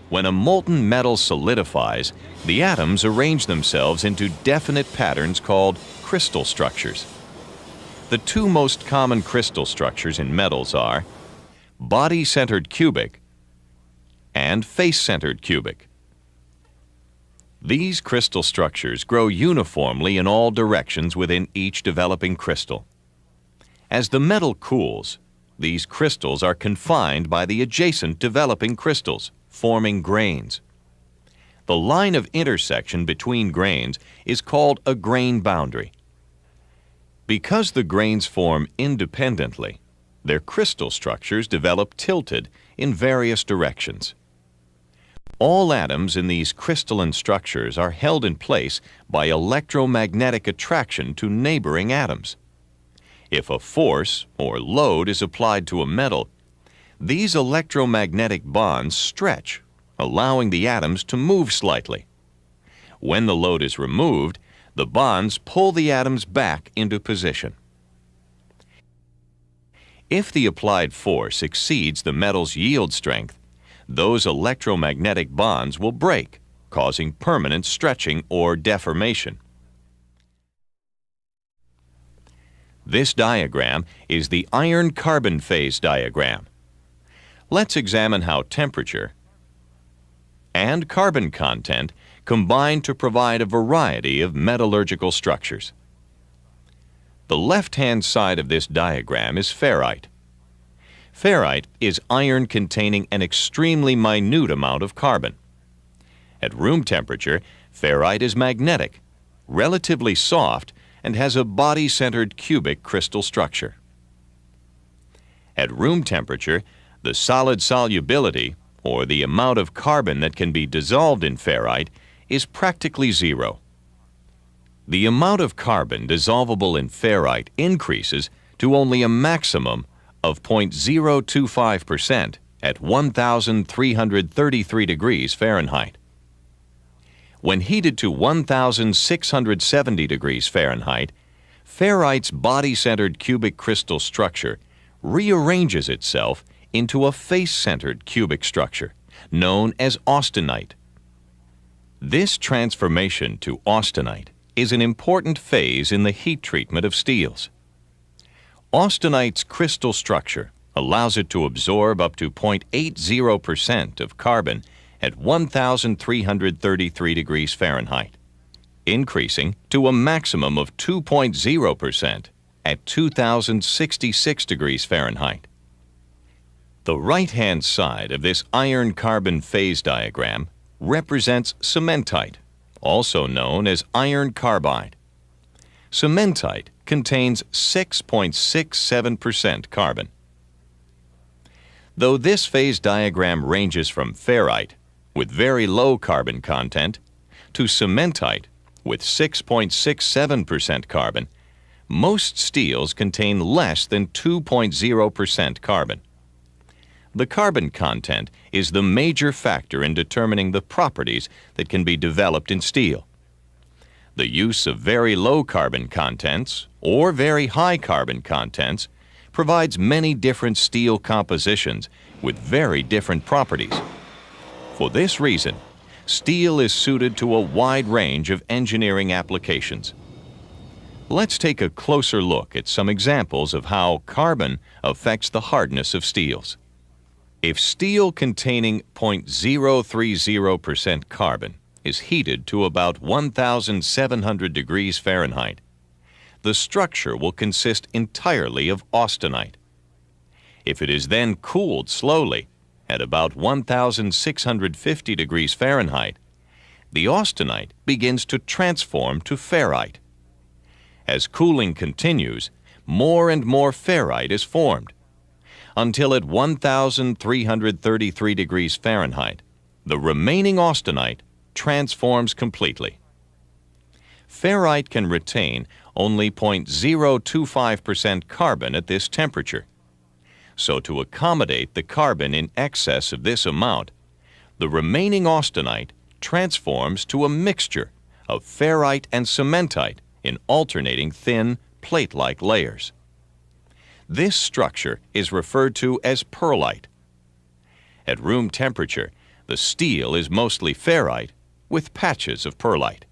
When a molten metal solidifies, the atoms arrange themselves into definite patterns called crystal structures. The two most common crystal structures in metals are body-centered cubic and face-centered cubic. These crystal structures grow uniformly in all directions within each developing crystal. As the metal cools, these crystals are confined by the adjacent developing crystals, forming grains. The line of intersection between grains is called a grain boundary. Because the grains form independently, their crystal structures develop tilted in various directions. All atoms in these crystalline structures are held in place by electromagnetic attraction to neighboring atoms. If a force or load is applied to a metal, these electromagnetic bonds stretch, allowing the atoms to move slightly. When the load is removed, the bonds pull the atoms back into position. If the applied force exceeds the metal's yield strength, those electromagnetic bonds will break, causing permanent stretching or deformation. This diagram is the iron-carbon phase diagram. Let's examine how temperature and carbon content combine to provide a variety of metallurgical structures. The left-hand side of this diagram is ferrite. Ferrite is iron containing an extremely minute amount of carbon. At room temperature, ferrite is magnetic, relatively soft, and has a body-centered cubic crystal structure. At room temperature, the solid solubility, or the amount of carbon that can be dissolved in ferrite, is practically zero. The amount of carbon dissolvable in ferrite increases to only a maximum of 0.025% at 1,333 degrees Fahrenheit. When heated to 1,670 degrees Fahrenheit, ferrite's body-centered cubic crystal structure rearranges itself into a face-centered cubic structure, known as austenite. This transformation to austenite is an important phase in the heat treatment of steels. Austenite's crystal structure allows it to absorb up to 0.80% of carbon at 1,333 degrees Fahrenheit, increasing to a maximum of 2.0% at 2,066 degrees Fahrenheit. The right-hand side of this iron-carbon phase diagram represents cementite, also known as iron carbide. Cementite contains 6.67% carbon. Though this phase diagram ranges from ferrite, with very low carbon content, to cementite, with 6.67% carbon, most steels contain less than 2.0% carbon. The carbon content is the major factor in determining the properties that can be developed in steel. The use of very low carbon contents or very high carbon contents provides many different steel compositions with very different properties. For this reason, steel is suited to a wide range of engineering applications. Let's take a closer look at some examples of how carbon affects the hardness of steels. If steel containing 0.030% carbon is heated to about 1,700 degrees Fahrenheit, the structure will consist entirely of austenite. If it is then cooled slowly at about 1,650 degrees Fahrenheit, the austenite begins to transform to ferrite. As cooling continues, more and more ferrite is formed, until at 1,333 degrees Fahrenheit, the remaining austenite transforms completely. Ferrite can retain only 0.025% carbon at this temperature. So to accommodate the carbon in excess of this amount, the remaining austenite transforms to a mixture of ferrite and cementite in alternating thin, plate-like layers. This structure is referred to as pearlite. At room temperature, The steel is mostly ferrite with patches of pearlite.